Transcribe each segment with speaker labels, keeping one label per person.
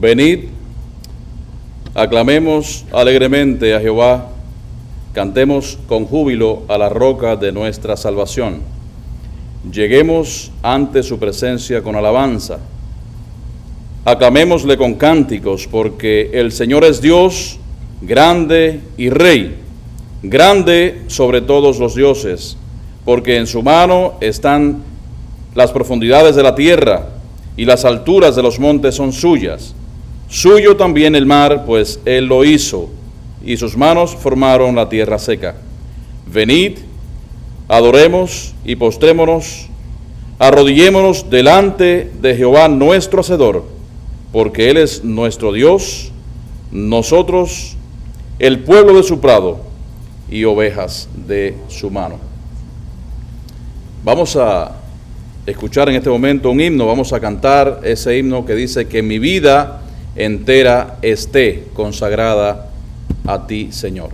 Speaker 1: Venid, aclamemos alegremente a Jehová, cantemos con júbilo a la roca de nuestra salvación. Lleguemos ante su presencia con alabanza. Aclamémosle con cánticos, porque el Señor es Dios, grande y Rey, grande sobre todos los dioses, porque en su mano están las profundidades de la tierra, y las alturas de los montes son suyas. Suyo también el mar, pues él lo hizo, y sus manos formaron la tierra seca. Venid, adoremos y postrémonos, arrodillémonos delante de Jehová nuestro Hacedor, porque él es nuestro Dios, nosotros el pueblo de su prado y ovejas de su mano. Vamos a escuchar en este momento un himno, vamos a cantar ese himno que dice: que mi vida entera esté consagrada a ti, Señor.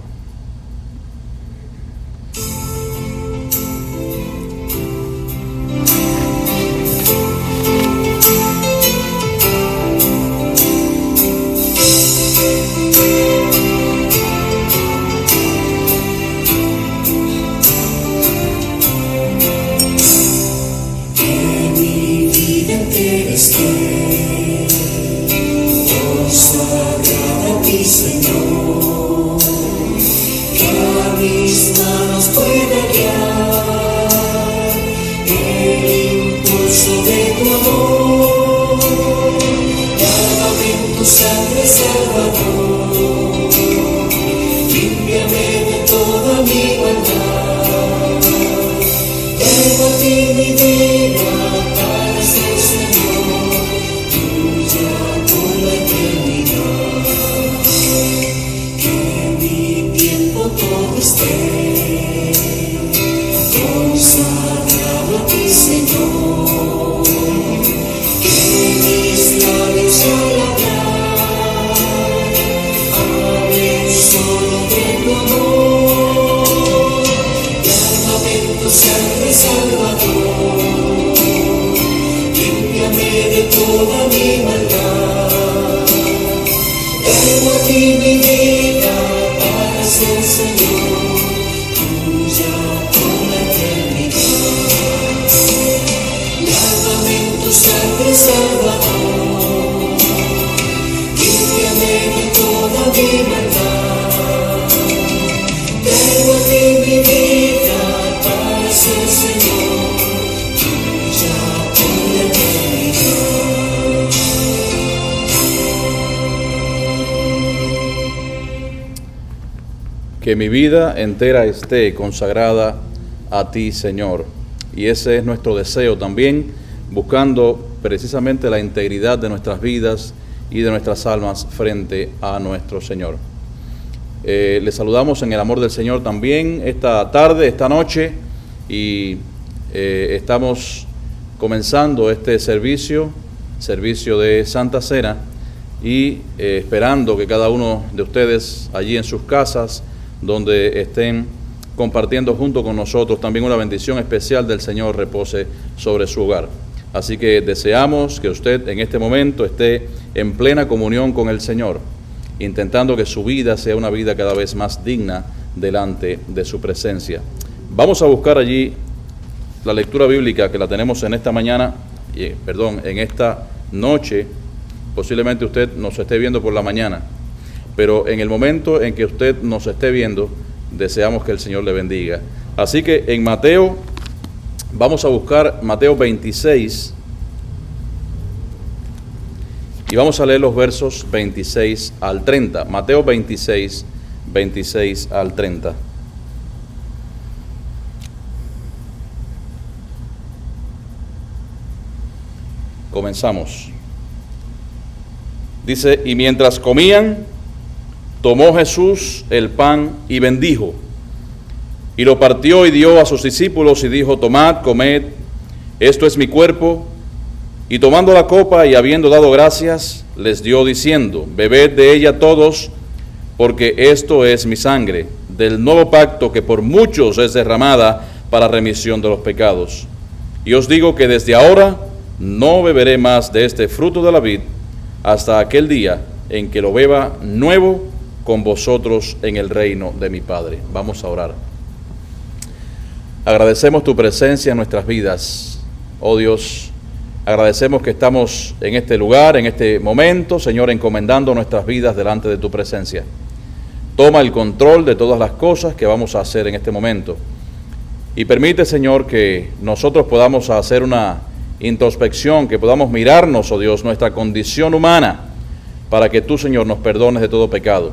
Speaker 1: Que mi vida entera esté consagrada a ti, Señor. Y ese es nuestro deseo también, buscando precisamente la integridad de nuestras vidas y de nuestras almas frente a nuestro Señor. Les saludamos en el amor del Señor también esta tarde, esta noche, y estamos comenzando este servicio de Santa Cena, y esperando que cada uno de ustedes allí en sus casas, donde estén compartiendo junto con nosotros, también una bendición especial del Señor repose sobre su hogar. Así que deseamos que usted en este momento esté en plena comunión con el Señor, intentando que su vida sea una vida cada vez más digna delante de su presencia. Vamos a buscar allí la lectura bíblica que la tenemos en esta mañana, en esta noche. Posiblemente usted nos esté viendo por la mañana, pero en el momento en que usted nos esté viendo, deseamos que el Señor le bendiga. Así que en Mateo, vamos a buscar Mateo 26, y vamos a leer los versos 26 al 30. Mateo 26, 26 al 30. Comenzamos. Dice: y mientras comían, tomó Jesús el pan y bendijo, y lo partió y dio a sus discípulos y dijo: tomad, comed, esto es mi cuerpo. Y tomando la copa y habiendo dado gracias, les dio diciendo: bebed de ella todos, porque esto es mi sangre, del nuevo pacto que por muchos es derramada para remisión de los pecados. Y os digo que desde ahora no beberé más de este fruto de la vid, hasta aquel día en que lo beba nuevo con vosotros en el reino de mi Padre. Vamos a orar. Agradecemos tu presencia en nuestras vidas, oh Dios. Agradecemos que estamos en este lugar, en este momento, Señor, encomendando nuestras vidas delante de tu presencia. Toma el control de todas las cosas que vamos a hacer en este momento. Y permite, Señor, que nosotros podamos hacer una introspección, que podamos mirarnos, oh Dios, nuestra condición humana, para que tú, Señor, nos perdones de todo pecado,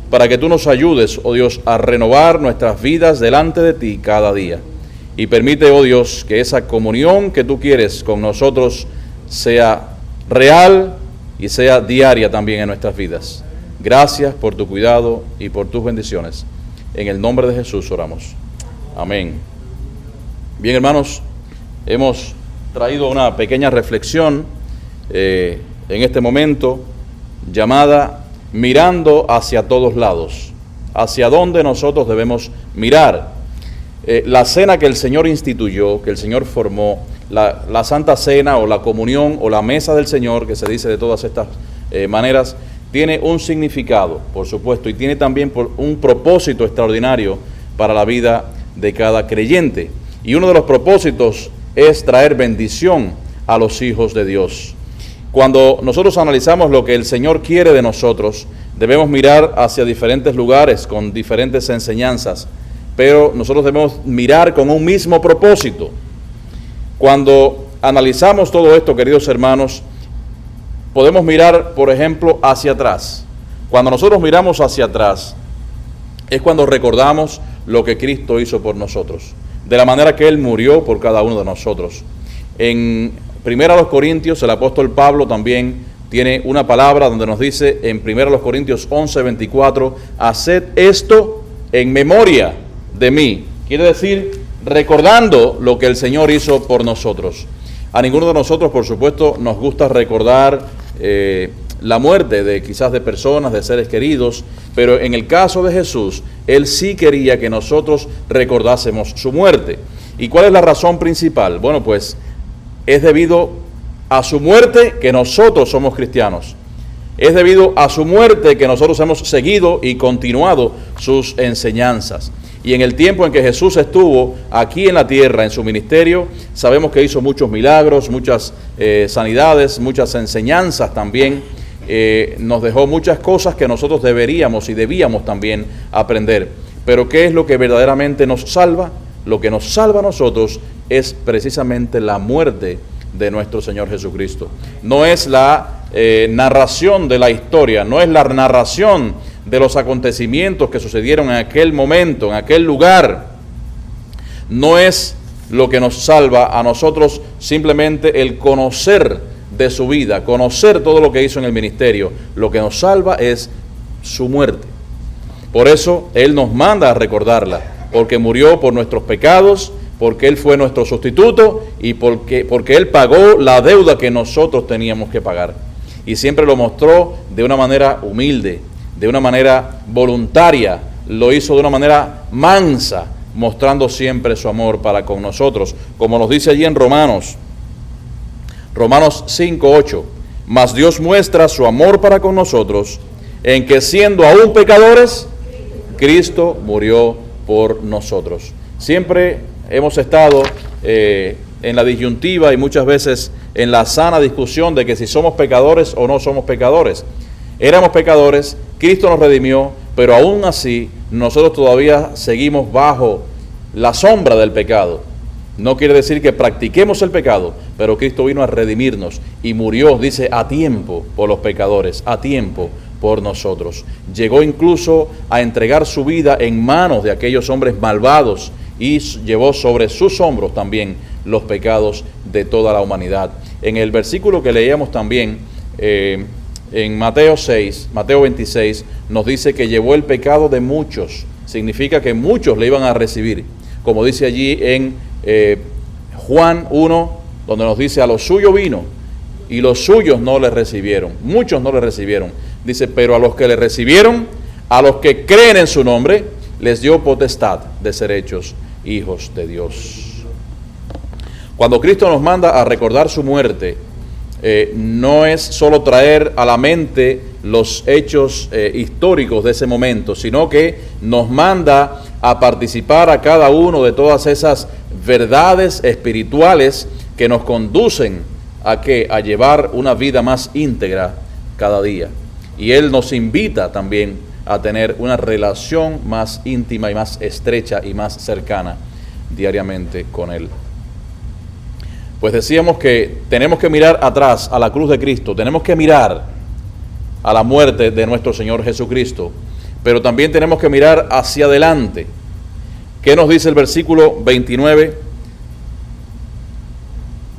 Speaker 1: para que tú nos ayudes, oh Dios, a renovar nuestras vidas delante de ti cada día. Y permite, oh Dios, que esa comunión que tú quieres con nosotros sea real y sea diaria también en nuestras vidas. Gracias por tu cuidado y por tus bendiciones. En el nombre de Jesús oramos. Amén. Bien, hermanos, hemos traído una pequeña reflexión en este momento llamada mirando hacia todos lados. Hacia dónde nosotros debemos mirar. La cena que el Señor instituyó, que el Señor formó, la Santa Cena o la comunión o la mesa del Señor, que se dice de todas estas maneras, tiene un significado, por supuesto, y tiene también un propósito extraordinario para la vida de cada creyente. Y uno de los propósitos es traer bendición a los hijos de Dios. Cuando nosotros analizamos lo que el Señor quiere de nosotros, debemos mirar hacia diferentes lugares con diferentes enseñanzas, pero nosotros debemos mirar con un mismo propósito. Cuando analizamos todo esto, queridos hermanos, podemos mirar, por ejemplo, hacia atrás. Cuando nosotros miramos hacia atrás, es cuando recordamos lo que Cristo hizo por nosotros, de la manera que Él murió por cada uno de nosotros. En 1 Corintios, el apóstol Pablo también tiene una palabra donde nos dice en 1 Corintios 11:24, haced esto en memoria de mí. Quiere decir, recordando lo que el Señor hizo por nosotros. A ninguno de nosotros, por supuesto, nos gusta recordar la muerte de quizás de personas, de seres queridos, pero en el caso de Jesús, Él sí quería que nosotros recordásemos su muerte. ¿Y cuál es la razón principal? Bueno, pues es debido a su muerte que nosotros somos cristianos. Es debido a su muerte que nosotros hemos seguido y continuado sus enseñanzas. Y en el tiempo en que Jesús estuvo aquí en la tierra, en su ministerio, sabemos que hizo muchos milagros, muchas sanidades, muchas enseñanzas también. Nos dejó muchas cosas que nosotros deberíamos y debíamos también aprender. Pero ¿qué es lo que verdaderamente nos salva? Lo que nos salva a nosotros es precisamente la muerte de nuestro Señor Jesucristo. No es la narración de la historia, no es la narración de los acontecimientos que sucedieron en aquel momento, en aquel lugar. No es lo que nos salva a nosotros simplemente el conocer de su vida, conocer todo lo que hizo en el ministerio. Lo que nos salva es su muerte. Por eso Él nos manda a recordarla, porque murió por nuestros pecados, porque Él fue nuestro sustituto y porque Él pagó la deuda que nosotros teníamos que pagar. Y siempre lo mostró de una manera humilde, de una manera voluntaria, lo hizo de una manera mansa, mostrando siempre su amor para con nosotros, como nos dice allí en Romanos 5:8, mas Dios muestra su amor para con nosotros, en que siendo aún pecadores, Cristo murió por nosotros. Siempre hemos estado en la disyuntiva y muchas veces en la sana discusión de que si somos pecadores o no somos pecadores. Éramos pecadores, Cristo nos redimió, pero aún así nosotros todavía seguimos bajo la sombra del pecado. No quiere decir que practiquemos el pecado, pero Cristo vino a redimirnos y murió, dice, a tiempo por los pecadores, a tiempo por nosotros. Llegó incluso a entregar su vida en manos de aquellos hombres malvados y llevó sobre sus hombros también los pecados de toda la humanidad. En el versículo que leíamos también, en Mateo 26, nos dice que llevó el pecado de muchos. Significa que muchos le iban a recibir. Como dice allí en Juan 1, donde nos dice, a los suyos vino y los suyos no le recibieron. Muchos no le recibieron. Dice, pero a los que le recibieron, a los que creen en su nombre, les dio potestad de ser hechos hijos de Dios. Cuando Cristo nos manda a recordar su muerte, no es solo traer a la mente los hechos históricos de ese momento, sino que nos manda a participar a cada uno de todas esas verdades espirituales que nos conducen a llevar una vida más íntegra cada día. Y Él nos invita también a tener una relación más íntima y más estrecha y más cercana diariamente con Él. Pues decíamos que tenemos que mirar atrás a la cruz de Cristo, tenemos que mirar a la muerte de nuestro Señor Jesucristo, pero también tenemos que mirar hacia adelante. ¿Qué nos dice el versículo 29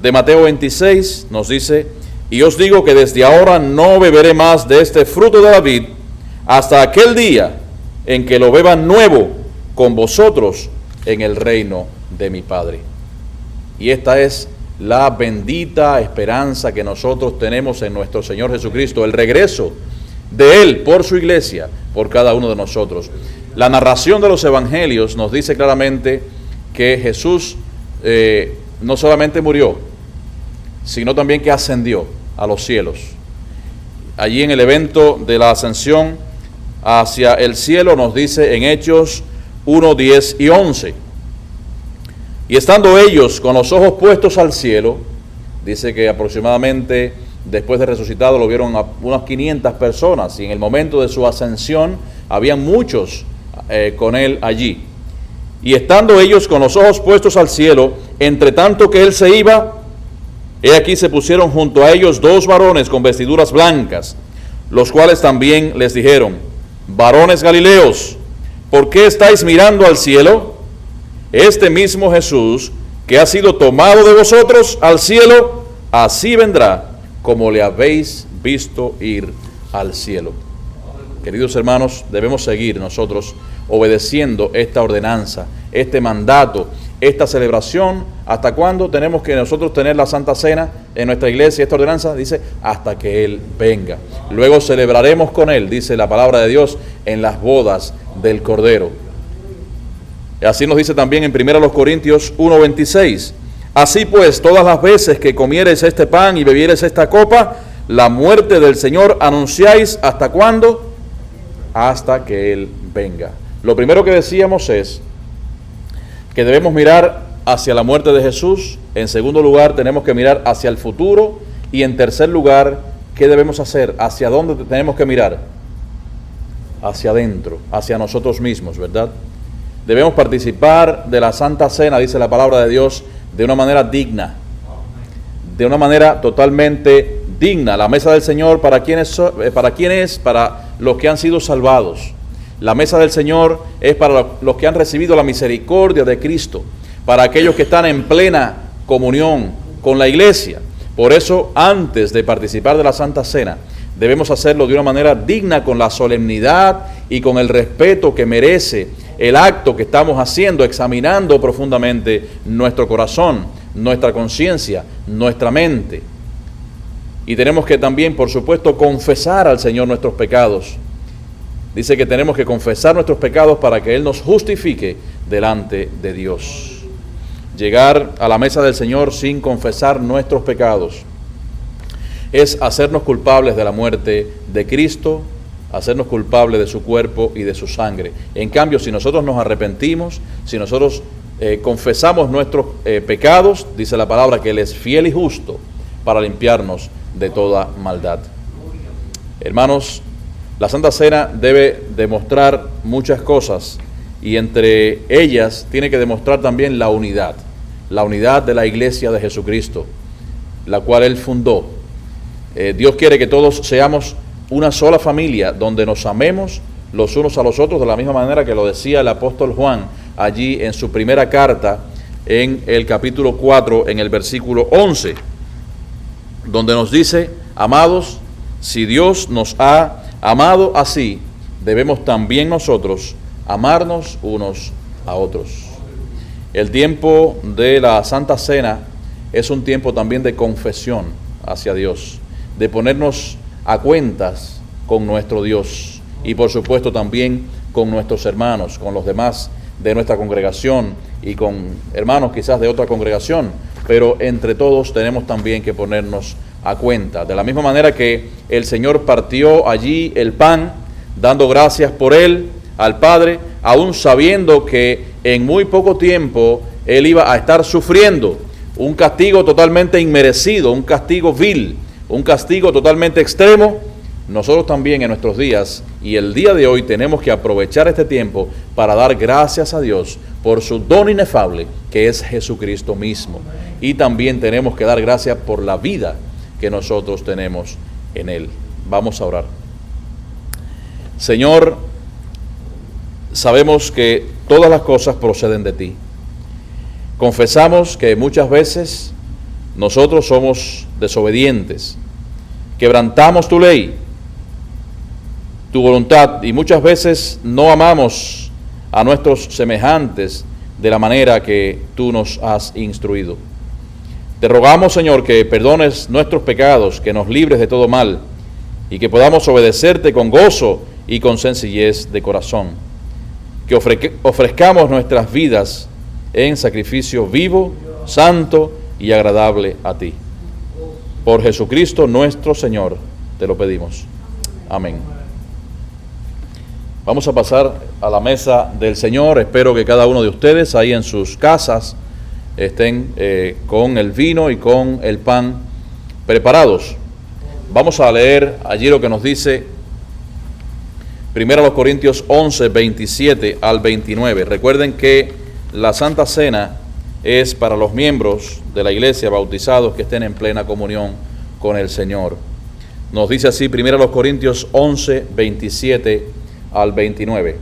Speaker 1: de Mateo 26? Nos dice: y os digo que desde ahora no beberé más de este fruto de la vid hasta aquel día en que lo beba nuevo con vosotros en el reino de mi Padre. Y esta es la bendita esperanza que nosotros tenemos en nuestro Señor Jesucristo, el regreso de Él por su iglesia, por cada uno de nosotros. La narración de los evangelios nos dice claramente que Jesús no solamente murió, sino también que ascendió a los cielos. Allí en el evento de la ascensión hacia el cielo nos dice en Hechos 1, 10 y 11. Y estando ellos con los ojos puestos al cielo, dice que aproximadamente después de resucitado lo vieron a unas 500 personas, y en el momento de su ascensión habían muchos con él allí. Y estando ellos con los ojos puestos al cielo, entre tanto que él se iba, he aquí se pusieron junto a ellos 2 varones con vestiduras blancas, los cuales también les dijeron: varones Galileos, ¿por qué estáis mirando al cielo? Este mismo Jesús que ha sido tomado de vosotros al cielo, así vendrá como le habéis visto ir al cielo. Queridos hermanos, debemos seguir nosotros obedeciendo esta ordenanza, este mandato, esta celebración. ¿Hasta cuándo tenemos que nosotros tener la Santa Cena en nuestra iglesia? Esta ordenanza dice: hasta que Él venga. Luego celebraremos con Él, dice la palabra de Dios, en las bodas del Cordero. Y así nos dice también en 1 Corintios 1:26. Así pues, todas las veces que comiereis este pan y bebiereis esta copa, la muerte del Señor anunciáis. ¿Hasta cuándo? Hasta que Él venga. Lo primero que decíamos es que debemos mirar hacia la muerte de Jesús. En segundo lugar, tenemos que mirar hacia el futuro. Y en tercer lugar, ¿qué debemos hacer? ¿Hacia dónde tenemos que mirar? Hacia adentro, hacia nosotros mismos, ¿verdad? Debemos participar de la Santa Cena, dice la palabra de Dios, de una manera digna, de una manera totalmente digna. La mesa del Señor, ¿para quién es? Para los que han sido salvados. La mesa del Señor es para los que han recibido la misericordia de Cristo, para aquellos que están en plena comunión con la iglesia. Por eso, antes de participar de la Santa Cena, debemos hacerlo de una manera digna, con la solemnidad y con el respeto que merece el acto que estamos haciendo, examinando profundamente nuestro corazón, nuestra conciencia, nuestra mente. Y tenemos que también, por supuesto, confesar al Señor nuestros pecados. Dice que tenemos que confesar nuestros pecados para que Él nos justifique delante de Dios. Llegar a la mesa del Señor sin confesar nuestros pecados es hacernos culpables de la muerte de Cristo, hacernos culpables de su cuerpo y de su sangre. En cambio, si nosotros nos arrepentimos, si nosotros confesamos nuestros pecados, dice la palabra que Él es fiel y justo para limpiarnos de toda maldad. Hermanos, la Santa Cena debe demostrar muchas cosas, y entre ellas tiene que demostrar también la unidad de la iglesia de Jesucristo, la cual Él fundó. Dios quiere que todos seamos una sola familia, donde nos amemos los unos a los otros, de la misma manera que lo decía el apóstol Juan allí en su primera carta, en el capítulo 4, en el versículo 11, donde nos dice: amados, si Dios nos ha amado así, debemos también nosotros amarnos unos a otros. El tiempo de la Santa Cena es un tiempo también de confesión hacia Dios, de ponernos a cuentas con nuestro Dios, y por supuesto también con nuestros hermanos, con los demás de nuestra congregación y con hermanos quizás de otra congregación, pero entre todos tenemos también que ponernos a cuenta. De la misma manera que el Señor partió allí el pan, dando gracias por él al Padre, aún sabiendo que en muy poco tiempo él iba a estar sufriendo un castigo totalmente inmerecido, un castigo vil, un castigo totalmente extremo. Nosotros también en nuestros días y el día de hoy tenemos que aprovechar este tiempo para dar gracias a Dios por su don inefable, que es Jesucristo mismo. Y también tenemos que dar gracias por la vida que nosotros tenemos en Él. Vamos a orar. Señor, sabemos que todas las cosas proceden de ti. Confesamos que muchas veces nosotros somos desobedientes, quebrantamos tu ley, tu voluntad, y muchas veces no amamos a nuestros semejantes de la manera que tú nos has instruido. Te rogamos, Señor, que perdones nuestros pecados, que nos libres de todo mal y que podamos obedecerte con gozo y con sencillez de corazón. Que ofrezcamos nuestras vidas en sacrificio vivo, santo y agradable a ti. Por Jesucristo nuestro Señor, te lo pedimos. Amén. Vamos a pasar a la mesa del Señor. Espero que cada uno de ustedes ahí en sus casas estén con el vino y con el pan preparados. Vamos a leer allí lo que nos dice 1 Corintios 11, 27 al 29. Recuerden que la Santa Cena es para los miembros de la iglesia bautizados que estén en plena comunión con el Señor. Nos dice así 1 Corintios 11, 27 al 29.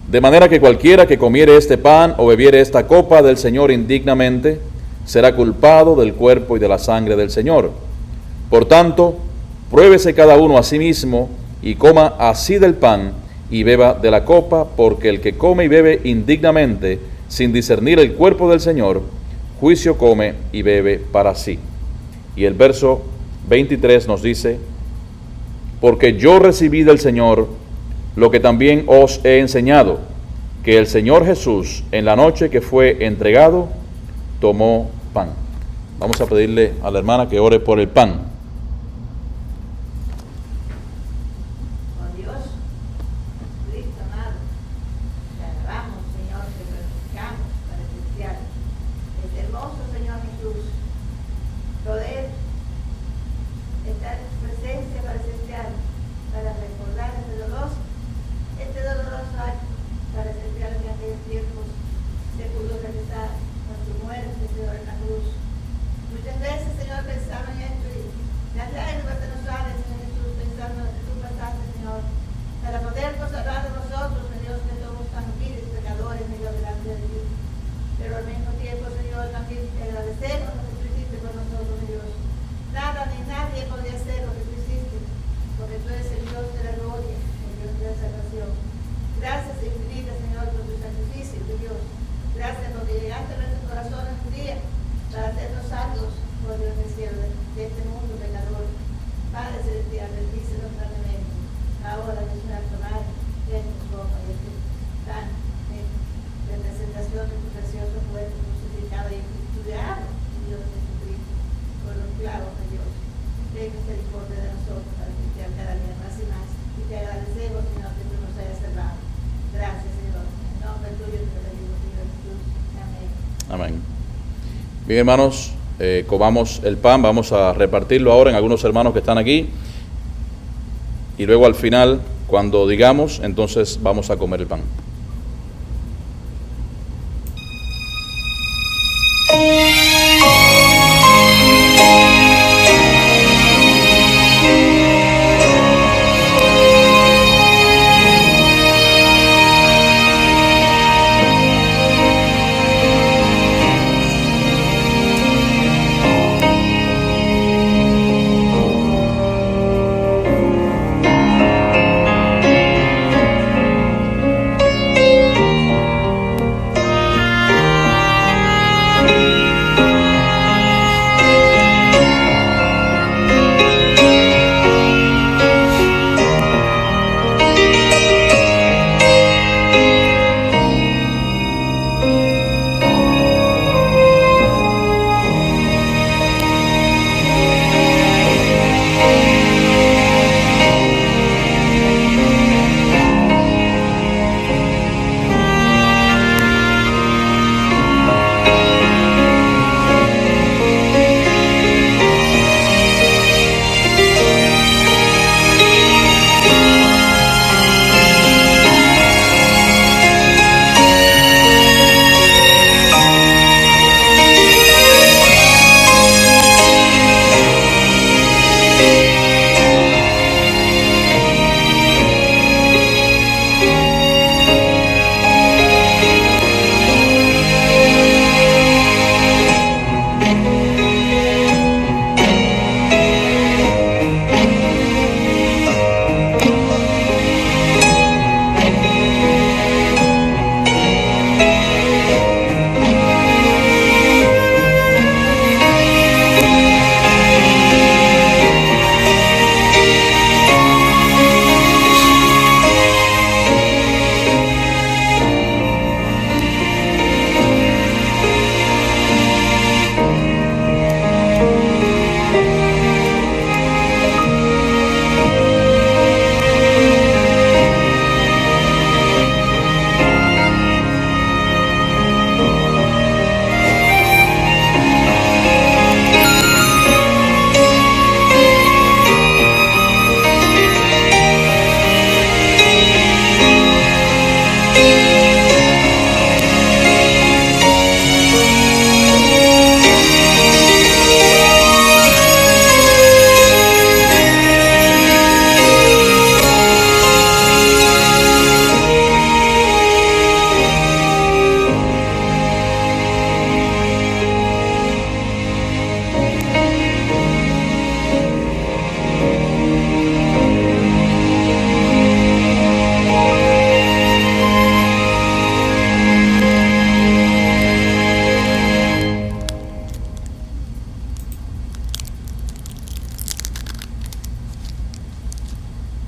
Speaker 1: De manera que cualquiera que comiere este pan o bebiere esta copa del Señor indignamente, será culpado del cuerpo y de la sangre del Señor. Por tanto, pruébese cada uno a sí mismo y coma así del pan y beba de la copa, porque el que come y bebe indignamente, sin discernir el cuerpo del Señor, juicio come y bebe para sí. Y el verso 23 nos dice: porque yo recibí del Señor lo que también os he enseñado, que el Señor Jesús, en la noche que fue entregado, tomó pan. Vamos a pedirle a la hermana que ore por el pan.
Speaker 2: Oh Dios, Cristo amado, te alabamos, Señor, te glorificamos para especial. Es hermoso, Señor Jesús, poder estar en tu presencia para especial, para recordar este doloroso acto, para especial en aquellos tiempos se pudo realizar con tu muerte, Señor, en la cruz. Muchas veces, Señor, pensaba en esto y las lágrimas se nos salen, Señor Jesús, pensando en tu pasaje, Señor, para podernos hablar de nosotros, Dios, que somos tan viles pecadores, Señor, delante de ti. Pero al mismo tiempo, Señor, también te agradecemos lo que tú hiciste por nosotros, Dios. Nada ni nadie podría hacer lo que tú hiciste, porque tú eres el Dios de la gloria, el Dios de la salvación. Gracias infinitas, Señor, por tu sacrificio, Dios. Gracias porque llegaste a nuestros corazones un día para hacernos salvos, por Dios del cielo, de este mundo pecador. Padre celestial, bendícenos grandemente. Ahora, en nuestra tomar de tu boca de este pan de representación de tu precioso cuerpo crucificado y estudiado, Dios Jesucristo, por los clavos de Dios. Ten misericordia de nosotros para limpiar cada día más y más. Y te agradecemos, Señor, que tú nos hayas salvado. Gracias, Señor. En nombre tuyo te pedimos, Señor Jesús. Amén.
Speaker 1: Amén. Bien, hermanos, comamos el pan. Vamos a repartirlo ahora en algunos hermanos que están aquí. Y luego al final, cuando digamos, entonces vamos a comer el pan.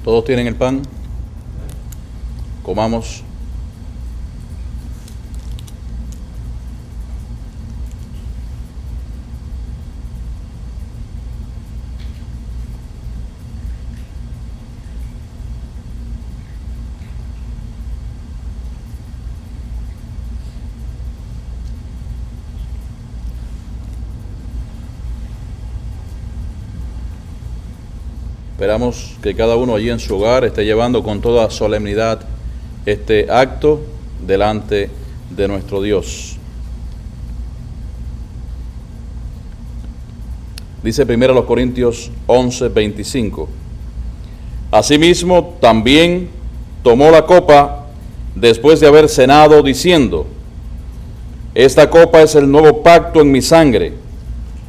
Speaker 1: ¿Todos tienen el pan? Comamos. Esperamos que cada uno allí en su hogar esté llevando con toda solemnidad este acto delante de nuestro Dios. Dice 1 Corintios 11:25. Asimismo, también tomó la copa después de haber cenado, diciendo: Esta copa es el nuevo pacto en mi sangre.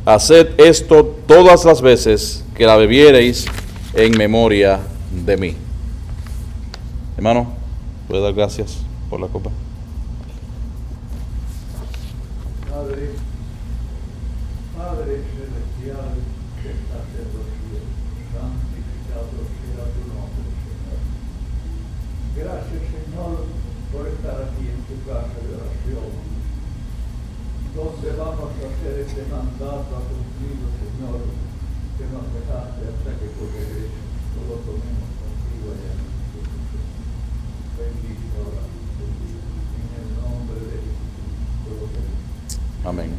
Speaker 1: Haced esto todas las veces que la bebiereis en memoria de mí. Hermano, ¿puede dar gracias por la copa?
Speaker 3: Padre celestial que estás en los cielos, santificado sea tu nombre, Señor. Gracias, Señor, por estar aquí en tu casa de oración, donde vamos a hacer este mandato a cumplido, Señor, que nos dejaste hasta que tú regreses. Todo tomemos contigo allá. Bendito ahora, en el nombre de Jesús.
Speaker 1: Amén.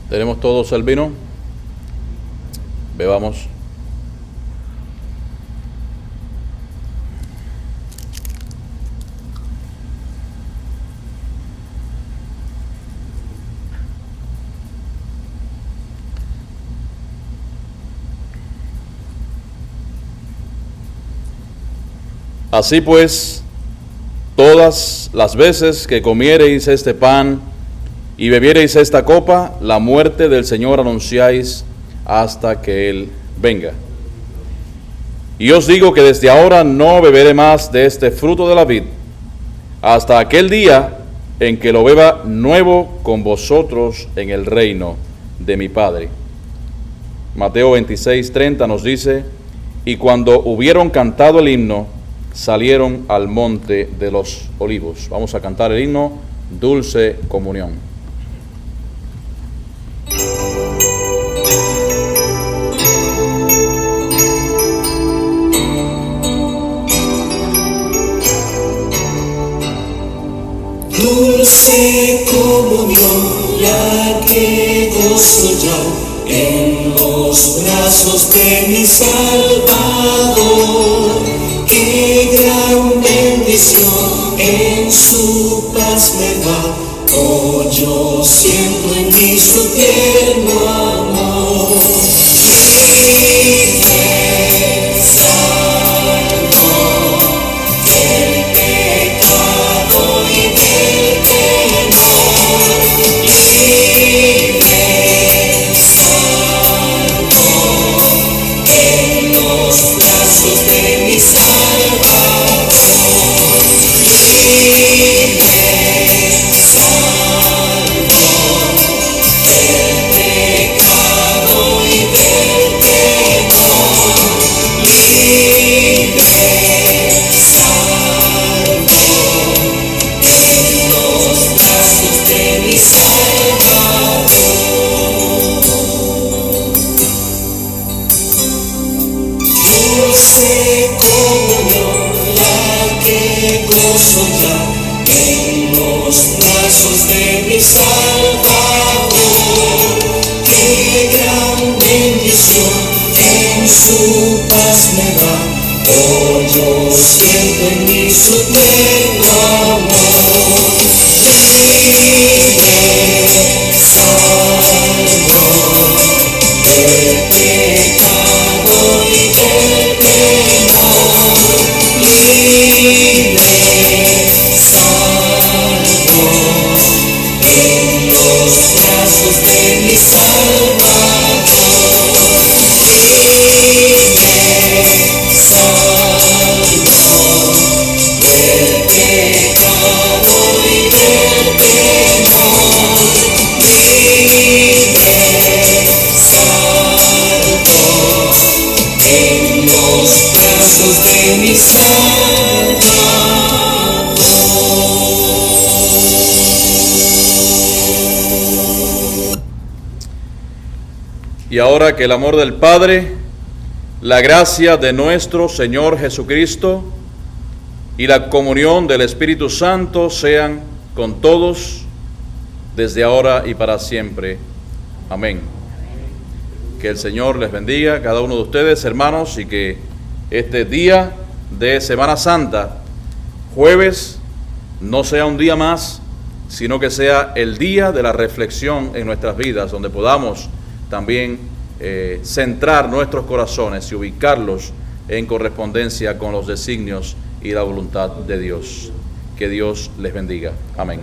Speaker 1: ¿Tenemos todos el vino? Bebamos. Así pues, todas las veces que comiereis este pan y bebiereis esta copa, la muerte del Señor anunciáis hasta que Él venga. Y os digo que desde ahora no beberé más de este fruto de la vid, hasta aquel día en que lo beba nuevo con vosotros en el reino de mi Padre. Mateo 26:30 nos dice: y cuando hubieron cantado el himno, salieron al monte de los olivos. Vamos a cantar el himno Dulce Comunión.
Speaker 4: Dulce comunión, la que gozo yo en los brazos de mi Salvador. Qué gran bendición en su paz me da. Oh, yo siento en mí su tierno amor. Libre, salvo del pecado y del temor. Libre, salvo en los brazos de mi Salvador. Libre, salvo del pecado y del temor. Libre, salvo en los brazos de mi Salvador. Dulce comunión, la que gozo ya en los brazos de mi Salvador. Qué gran bendición en su paz me da. Oh, yo siento en mí su tierno amor. Libre, salvo del pecado y del temor. Libre, salvo en los brazos de mi Salvador. Libre, salvo del pecado y del temor. Libre, salvo en los brazos de mi Salvador.
Speaker 1: Y ahora que el amor del Padre, la gracia de nuestro Señor Jesucristo y la comunión del Espíritu Santo sean con todos desde ahora y para siempre. Amén. Que el Señor les bendiga a cada uno de ustedes, hermanos, y que este día de Semana Santa, jueves, no sea un día más, sino que sea el día de la reflexión en nuestras vidas, donde podamos también centrar nuestros corazones y ubicarlos en correspondencia con los designios y la voluntad de Dios. Que Dios les bendiga. Amén.